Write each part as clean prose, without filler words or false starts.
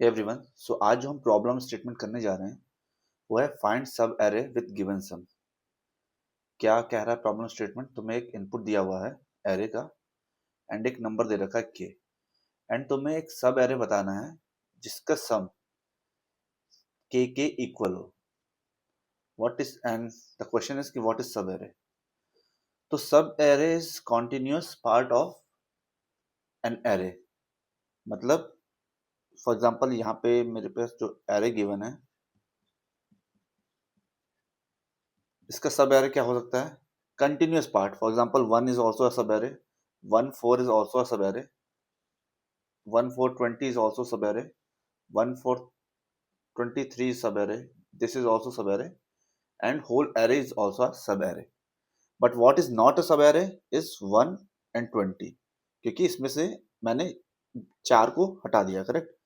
Hey everyone, सो आज जो हम प्रॉब्लम स्टेटमेंट करने जा रहे हैं वो है फाइंड सब एरे विद गिवन सम। क्या कह रहा है प्रॉब्लम स्टेटमेंट? तुम्हें एक इनपुट दिया हुआ है एरे का एंड एक नंबर दे रखा है के, एंड तुम्हें एक सब एरे बताना है जिसका सम के इक्वल हो। What is and the question is कि व्हाट इज सब एरे? तो सब array is continuous part of an array. मतलब फॉर एग्जांपल यहाँ पे मेरे पास जो एरे गिवन है इसका सब एरे क्या हो सकता है? Continuous part. For example 1 is also a सब array, 1 4 is also a subarray, 1 4 20 is also subarray, 1 4 23 is subarray, this is also subarray, and whole array is also a subarray. But what is not a subarray is 1 and 20, क्योंकि इसमें से मैंने 4 को हटा दिया, correct?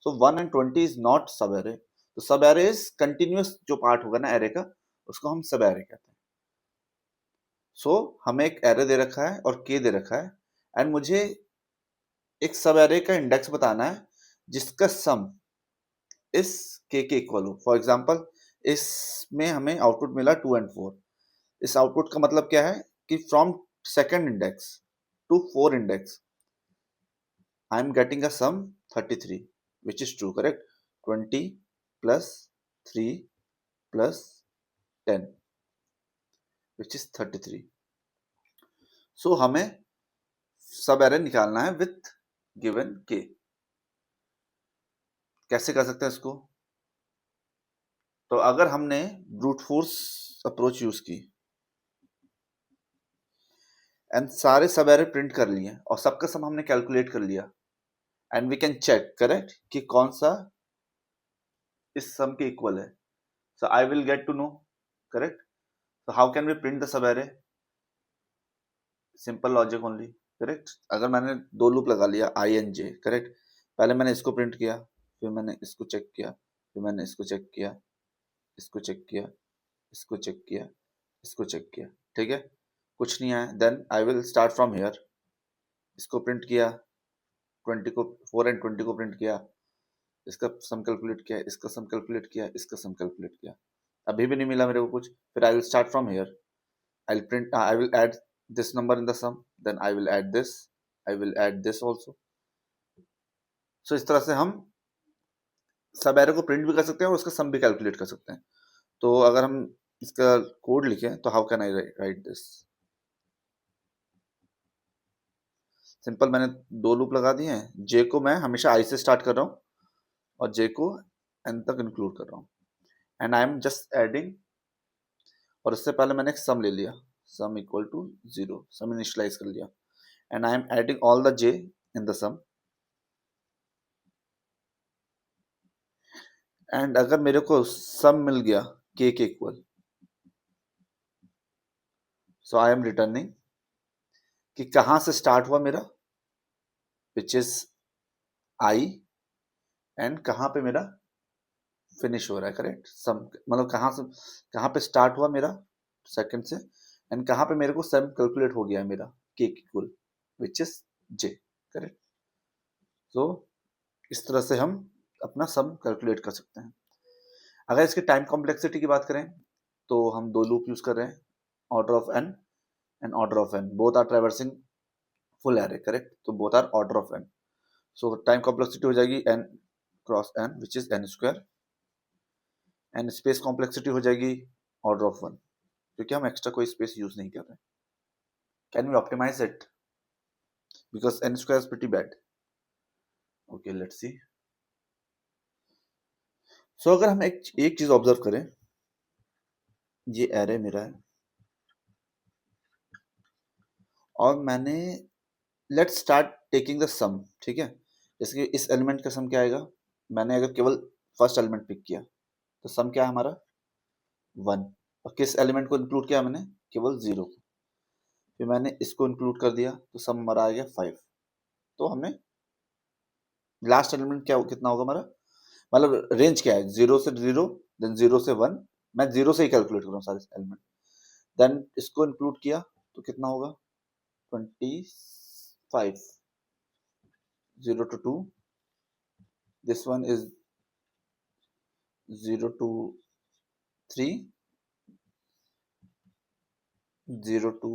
So 1 and 20 is not subarray. तो subarray is continuous जो part होगा ना एरे का, उसको हम subarray कहते हैं। सो हमें एक एरे दे रखा है और के दे रखा है, एंड मुझे एक सब एरे का इंडेक्स बताना है जिसका सम इस के इक्वल हो। फॉर एग्जांपल इसमें हमें आउटपुट मिला 2 and 4। इस आउटपुट का मतलब क्या है कि from second index to 4 index I am getting a sum 33 which is true, correct? 20 plus 3 plus 10 which is 33। So हमें सब एरे निकालना है विथ गिवन के। कैसे कर सकते हैं इसको? तो अगर हमने ब्रूट फोर्स अप्रोच यूज की एंड सारे सब एरे प्रिंट कर लिए और सबका सम हमने कैलकुलेट कर लिया, and we can check, correct, कि कौन सा इस सम के इक्वल है। So I will get to know, correct? so how can we print the sub array? Simple logic only, correct? अगर मैंने दो लूप लगा लिया आई एंड जे, करेक्ट, पहले मैंने इसको प्रिंट किया, फिर मैंने इसको चेक किया, फिर मैंने इसको चेक किया, इसको चेक किया, इसको चेक किया, इसको चेक किया, ठीक है? कुछ नहीं आया, then I will start from here. इसको प्रिंट किया, 20 को 4 एंड 20 को प्रिंट किया, इसका सम कैलकुलेट किया, इसका सम कैलकुलेट किया, इसका सम कैलकुलेट किया, अभी भी नहीं मिला मेरे को कुछ। फिर I will start from here, I will add this number in the sum, then I will add this, I will add this also. So इस तरह से हम सब एरे को प्रिंट भी कर सकते हैं और उसका सम भी कैलकुलेट कर सकते हैं। तो अगर हम इसका कोड लिखें तो how can I right this? Simple, मैंने दो लूप लगा दिए हैं। जे को मैं हमेशा आई से स्टार्ट कर रहा हूँ और जे को एन तक इंक्लूड कर रहा हूँ, and I am just adding. और इससे पहले मैंने एक सम ले लिया, sum equal to 0, sum initialize कर लिया, and I am adding all the j in the sum. And अगर मेरे को सम मिल गया k equal, so I am returning कि कहां से स्टार्ट हुआ मेरा, विच इज आई, एंड कहां पे मेरा फिनिश हो रहा है, करेक्ट? सम मतलब कहां पे स्टार्ट हुआ मेरा सेकंड से, एंड कहां पे मेरे को सम कैलकुलेट हो गया मेरा के equal, which is J, correct? तो इस तरह से हम अपना सम कैलकुलेट कर सकते हैं। अगर इसकी टाइम कॉम्प्लेक्सिटी की बात करें तो हम दो लूप यूज कर रहे हैं, order of n and order of n, both are traversing full array, correct? तो both are order of n. So time complexity हो जाएगी n cross n which is n square, and space complexity हो जाएगी order of one, क्योंकि हम extra कोई space use नहीं कर रहे। Can we optimize it? Because n square is pretty bad. Okay, let's see. So अगर हम एक चीज ऑब्जर्व करें, ये एरे मेरा है और मैंने लेट्स स्टार्ट टेकिंग द सम, ठीक है? जैसे कि इस एलिमेंट का सम क्या आएगा, मैंने अगर केवल फर्स्ट एलिमेंट पिक किया तो सम क्या है हमारा 1, और किस एलिमेंट को इंक्लूड किया मैंने, केवल 0 को। फिर मैंने इसको इंक्लूड कर दिया तो सम हमारा आ गया 5। तो हमें लास्ट एलिमेंट क्या कितना होगा हमारा, मतलब रेंज क्या है, 0 से 0, देन 0 से 1। मैं 0 से ही कैलकुलेट कर रहा हूँ सारे एलिमेंट, देन इसको इंक्लूड किया तो कितना होगा 25, 0 to 2, this one is 0 to 3, 0 to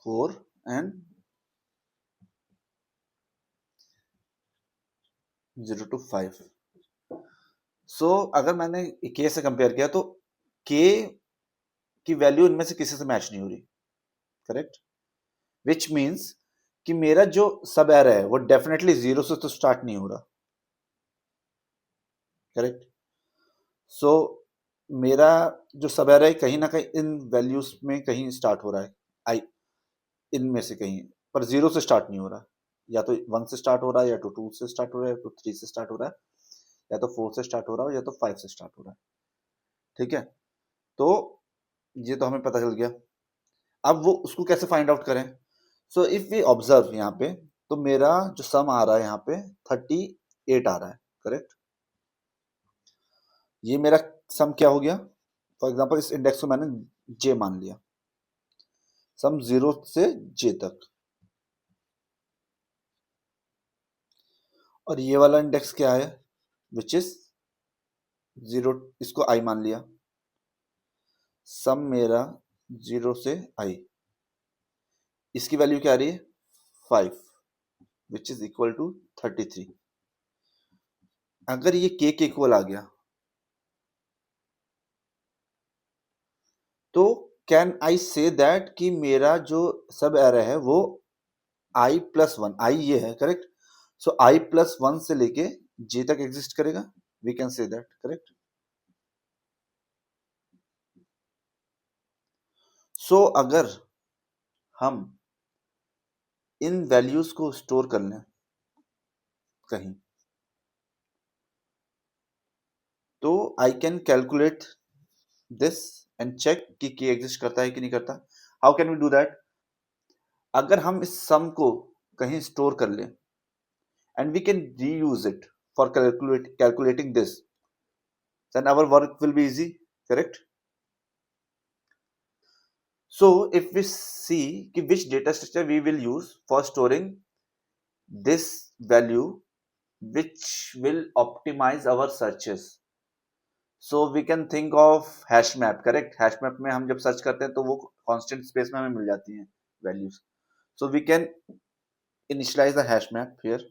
4 and 0 to 5. सो अगर मैंने k से कंपेयर किया तो k की वैल्यू इनमें से किसी से मैच नहीं हो रही, करेक्ट, विच मीन्स कि मेरा जो सब एरे है वो डेफिनेटली 0 से तो स्टार्ट नहीं हो रहा, करेक्ट. सो मेरा जो सब एरे है कहीं ना कहीं इन वैल्यूज में कहीं स्टार्ट हो रहा है, आई इनमें से कहीं, पर 0 से स्टार्ट नहीं हो रहा. या तो 1 से स्टार्ट हो रहा है, या तो 2 से स्टार्ट हो रहा है, या तो 3 से स्टार्ट हो रहा है, या तो 4 से स्टार्ट हो रहा है, या तो 5 से स्टार्ट हो रहा है. ठीक है, तो ये तो हमें पता चल गया. अब वो उसको कैसे फाइंड आउट करें? सो इफ वी ऑब्जर्व यहाँ पे, तो मेरा जो सम आ रहा है यहाँ पे 38 आ रहा है, करेक्ट. ये मेरा सम क्या हो गया? फॉर एग्जाम्पल इस इंडेक्स को मैंने जे मान लिया, सम 0 से जे तक. और ये वाला इंडेक्स क्या है? विच इज 0, इसको आई मान लिया. सम मेरा 0 से आई, इसकी वैल्यू क्या आ रही है? 5, विच इज इक्वल टू 33. अगर ये के इक्वल आ गया तो कैन आई से दैट कि मेरा जो सब एरे है वो आई प्लस वन, आई ये है, correct. So i plus one से लेके जे तक एग्जिस्ट करेगा, we can say that, correct. So अगर हम इन वैल्यूज को स्टोर कर लें कहीं, तो I can calculate this and check कि के एग्जिस्ट करता है कि नहीं करता. How can we do that? अगर हम इस सम को कहीं स्टोर कर लें and we can reuse it for calculating this, then our work will be easy, correct. So if we see ki which data structure we will use for storing this value which will optimize our searches, so we can think of hash map, correct. hash map में हम जब search करते हैं तो वो constant space में हमें मिल जाती हैं values. So we can initialize the hash map here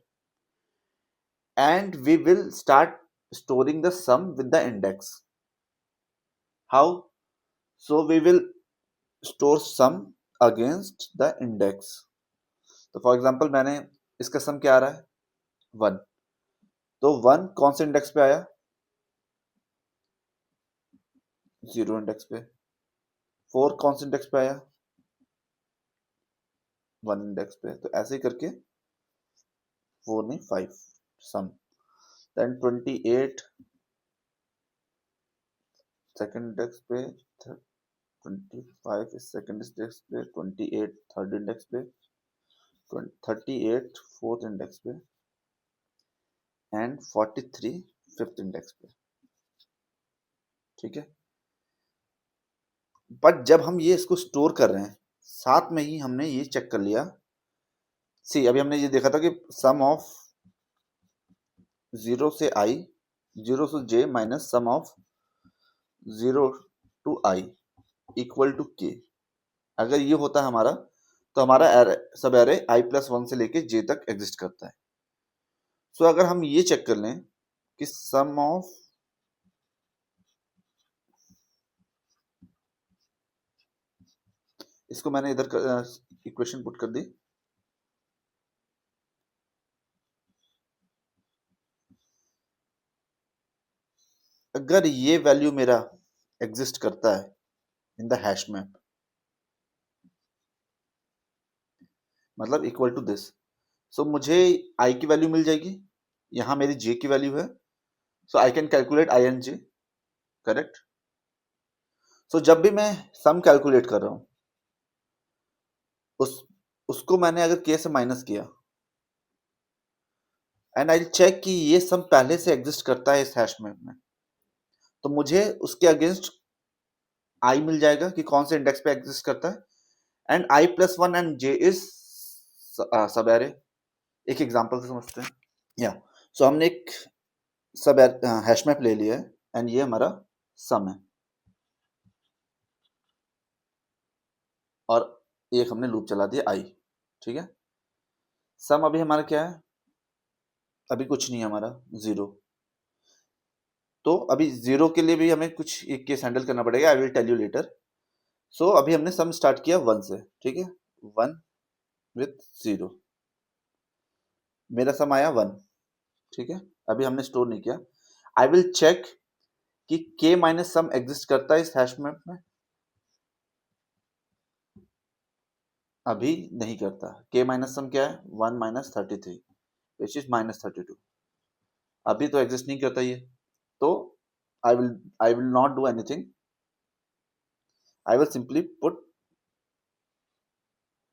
and we will start storing the sum with the index. How? So we will store sum against the index. तो for example मैंने इसका सम क्या आ रहा है? 1. तो 1 कौन से इंडेक्स पे आया? 0 इंडेक्स पे. 4 कौन से इंडेक्स पे आया? 1 इंडेक्स पे. तो ऐसे ही करके 4 नहीं 5 सम. देन 28 सेकंड इंडेक्स पे, 25 सेकंड इंडेक्स पे, 28 थर्ड इंडेक्स पे, 38 फोर्थ इंडेक्स पे एंड 43 फिफ्थ इंडेक्स पे. ठीक है, बट जब हम ये इसको स्टोर कर रहे हैं साथ में ही हमने ये चेक कर लिया. सी अभी हमने ये देखा था कि सम ऑफ 0 से आई, 0 से j minus sum of 0 to i equal to k. अगर ये होता है हमारा, तो हमारा सब एरे आई प्लस वन से लेके जे तक एग्जिस्ट करता है. सो अगर हम ये चेक कर लें कि सम ऑफ इसको मैंने इधर इक्वेशन पुट कर दी. अगर ये वैल्यू मेरा एग्जिस्ट करता है इन द हैश मैप, मतलब इक्वल टू दिस, सो मुझे आई की वैल्यू मिल जाएगी, यहां मेरी जे की वैल्यू है. So I can calculate i and j, correct. So जब भी मैं सम कैलकुलेट कर रहा हूं उसको मैंने अगर के से माइनस किया एंड आई चेक कि ये सम पहले से एग्जिस्ट करता है इस हैश मैप में, तो मुझे उसके अगेंस्ट आई मिल जाएगा कि कौन से इंडेक्स पे एग्जिस्ट करता है. And I plus one and J is सब एरे. एक एग्जांपल से समझते हैं. या सो हमने एक सब हैश मैप ले लिया है एंड ये हमारा सम है, और एक हमने लूप चला दिया आई। ठीक है, सम अभी हमारा क्या है, अभी कुछ नहीं है हमारा, जीरो। तो अभी जीरो के लिए भी हमें कुछ एक केस हैंडल करना पड़ेगा, I will tell you later. So अभी हमने सम स्टार्ट किया वन से, ठीक है, वन विथ जीरो, मेरा सम आया वन। ठीक है, अभी हमने स्टोर नहीं किया। आई विल चेक कि k माइनस सम एग्जिस्ट करता है इस हैश मैप में, अभी नहीं करता। k माइनस सम क्या है, one minus 33 which is minus 32, अभी तो एग्जिस्ट नहीं करता ये। तो I will not do anything, I will simply put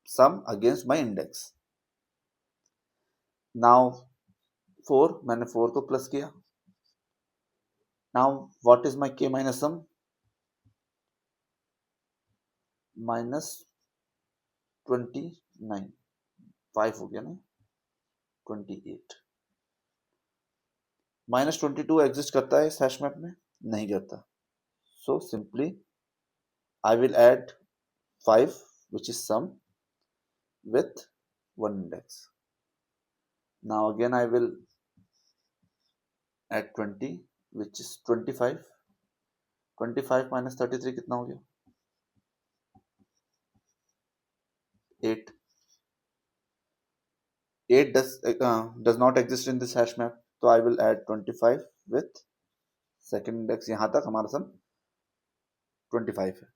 sum against my index. Now 4, मैंने 4 को प्लस किया। Now what is my k minus sum, minus 29, 5 हो गया ना, 28। माइनस 22 एग्जिस्ट करता है इस हैश मैप में, नहीं करता। So simply I will add 5 which is sum with one index. Now again I will add 20 which is 25. 25 minus 33 कितना हो गया, 8। 8 does not exist in this hash map, so I will add 25 with second index। यहाँ तक हमारा सम 25 है।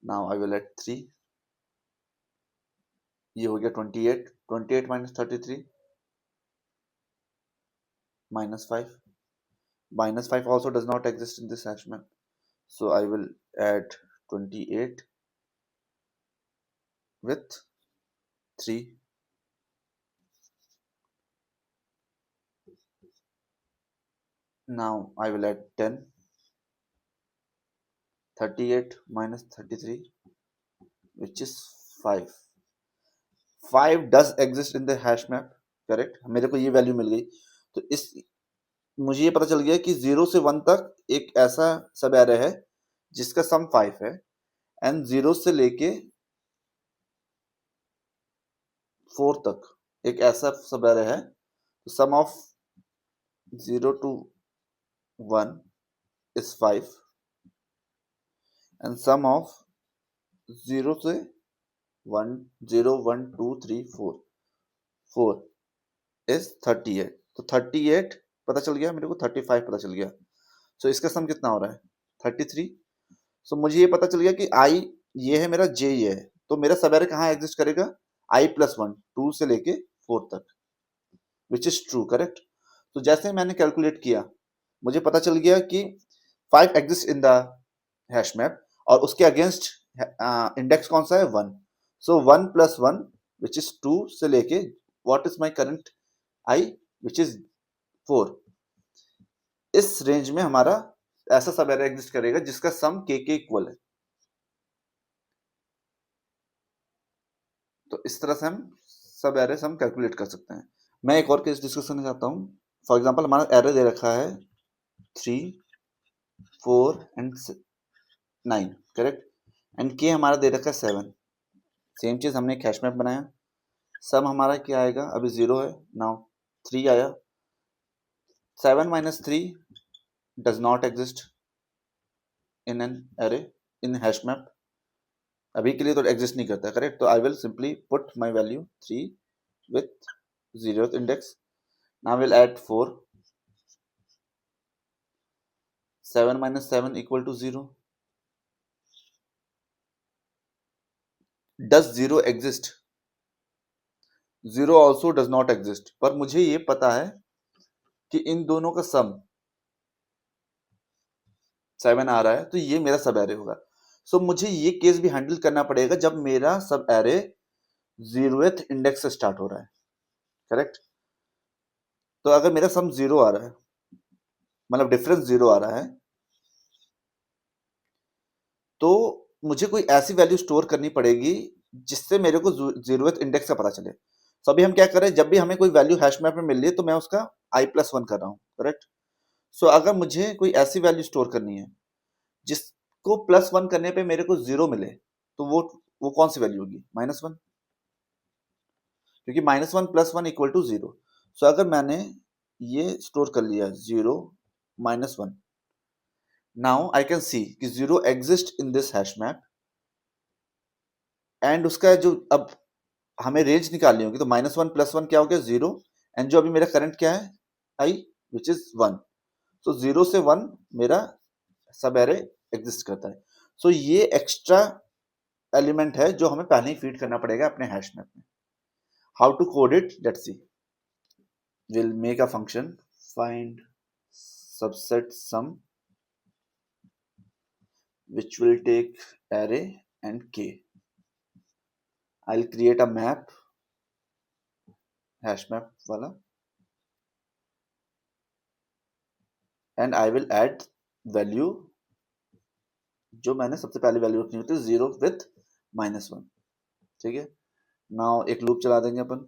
Now I will add 3, ये हो गया 28। 28 minus 33 minus 5, minus 5 also does not exist in this hash map, so I will add 28 with 3। Now I will add 10, 38 minus 33 which is 5। 5 does exist in the hash map, correct, मेरे को ये value मिल गई। तो इस मुझे ये पता चल गया कि 0 से 1 तक एक ऐसा सब एरे है जिसका सम 5 है, एंड 0 से लेके 4 तक एक ऐसा सब एरे है, sum of 0 to 1 is 5 and sum of 0 से 1 0 1 2 3 4 is 38। तो 38 पता चल गया मेरे को, 35 पता चल गया। सो इसका सम कितना हो रहा है, 33। सो मुझे ये पता चल गया कि आई ये है मेरा, जे ये है, तो मेरा सब एरे कहाँ एग्जिस्ट करेगा, आई प्लस 1, 2 से लेके 4 तक, विच इज ट्रू, करेक्ट। तो जैसे मैंने कैलकुलेट किया मुझे पता चल गया कि 5 exist in the hash map, और उसके अगेंस्ट इंडेक्स कौन सा है, 1। सो 1 प्लस 1 विच इज 2 से लेके what is my current I which is 4, इस रेंज में हमारा ऐसा सब एरे एग्जिस्ट करेगा जिसका सम के इक्वल है। तो इस तरह से हम सब एरे हम कैलकुलेट कर सकते हैं। मैं एक और केस डिस्कस करना चाहता हूँ। फॉर एग्जांपल हमारा एरे दे रखा है 3 4 एंड 9, करेक्ट, एंड के हमारा दे रखा है 7। सेम चीज हमने एक हैश मैप बनाया, सम हमारा क्या आएगा, अभी 0 है, नाउ 3 आया। 7 minus 3 does not exist in an array in hash map, अभी के लिए तो एग्जिस्ट नहीं करता, करेक्ट। तो I will simply put my value 3 with 0th index। now we'll add 4, 7 minus 7 equal to 0। does 0 exist, 0 also does not exist, पर मुझे ये पता है कि इन दोनों का सम 7 आ रहा है, तो ये मेरा सब एरे होगा। सो मुझे ये केस भी हैंडल करना पड़ेगा जब मेरा सब एरे 0th इंडेक्स से स्टार्ट हो रहा है, करेक्ट। तो अगर मेरा सम 0 आ रहा है, मतलब डिफरेंस 0 आ रहा है, तो मुझे कोई ऐसी वैल्यू स्टोर करनी पड़ेगी जिससे मेरे को 0th इंडेक्स का पता चले। तो अभी हम क्या करें, जब भी हमें कोई वैल्यू हैश मैप में मिल रही है तो मैं उसका i+1 कर रहा हूँ, करेक्ट? सो अगर मुझे कोई ऐसी वैल्यू स्टोर करनी है जिसको +1 करने पे मेरे को 0 मिले, तो वो कौन सी वैल्यू होगी? -1, क्योंकि -1 + 1 = 0। सो अगर मैंने ये स्टोर कर लिया 0 -1, नाउ आई कैन सी कि 0 exist in this hash map, and उसका जो अब हमें रेंज निकालनी होगी, तो -1 + 1 क्या हो गया? 0, एंड जो अभी मेरा करंट क्या है? i, which is 1। सो 0 से 1 मेरा सब एरे एग्जिस्ट करता है। सो ये एक्स्ट्रा एलिमेंट है जो हमें पहले ही फीड करना पड़ेगा अपने हैश मैप में। How to code it, let's see. Will make a function find subset sum which will take array and k. I'll create a map, hash map wala, and I will add value जो मैंने सबसे पहले value रखनी होती है 0 with -1, ठीक है? Now एक लूप चला देंगे अपन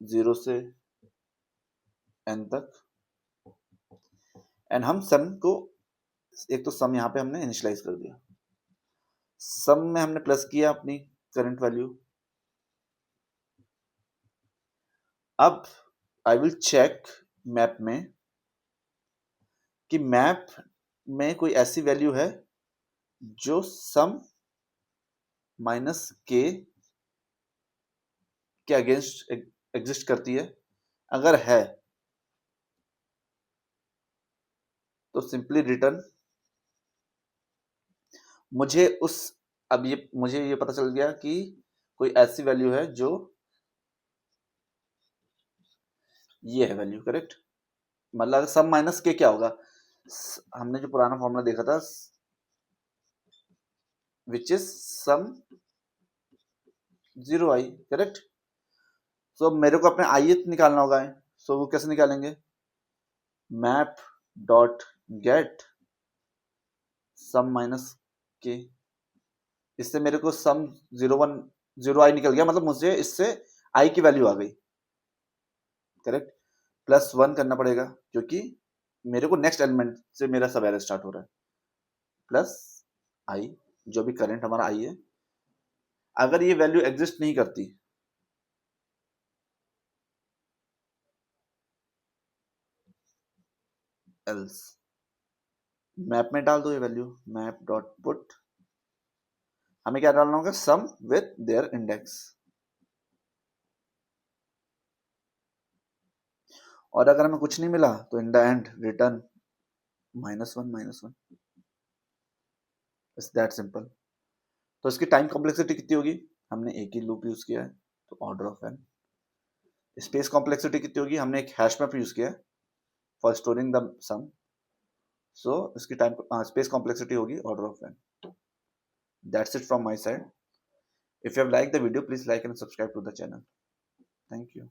0 से n तक, एंड हम सम को, एक तो सम यहाँ पे हमने इनिशियलाइज कर दिया, सम में हमने प्लस किया अपनी करंट वैल्यू। अब आई विल चेक मैप में कि मैप में कोई ऐसी वैल्यू है जो सम माइनस के अगेंस्ट एग्जिस्ट करती है। अगर है तो सिंपली रिटर्न मुझे मुझे ये पता चल गया कि कोई ऐसी वैल्यू है जो ये है वैल्यू, करेक्ट? मतलब सम माइनस के क्या होगा? हमने जो पुराना फॉर्मूला देखा था, which is some 0i, correct? सो मेरे को अपने ith निकालना होगा। सो वो कैसे निकालेंगे? Map dot get sum minus k, इससे मेरे को सम 0i निकल गया, मतलब मुझे इससे i की वैल्यू आ गई, करेक्ट? +1 करना पड़ेगा क्योंकि मेरे को नेक्स्ट एलिमेंट से मेरा सब एरे स्टार्ट हो रहा है, प्लस i, जो भी करंट हमारा i है। अगर ये वैल्यू एग्जिस्ट नहीं करती, एल्स मैप में डाल दो ये वैल्यू, मैप डॉट पुट, हमें क्या डालना होगा? सम विथ देयर इंडेक्स। और अगर हमें कुछ नहीं मिला तो in the end return -1 it's that simple. तो इसकी टाइम कॉम्प्लेक्सिटी कितनी होगी? हमने एक ही लूप यूज किया है, तो order of n। Space complexity कितनी होगी? हमने एक हैश मैप यूज किया है for storing the sum, so इसकी टाइम स्पेस कॉम्प्लेक्सिटी होगी order of n। That's it from my side. If you have like the video, please like and subscribe to the channel. Thank you.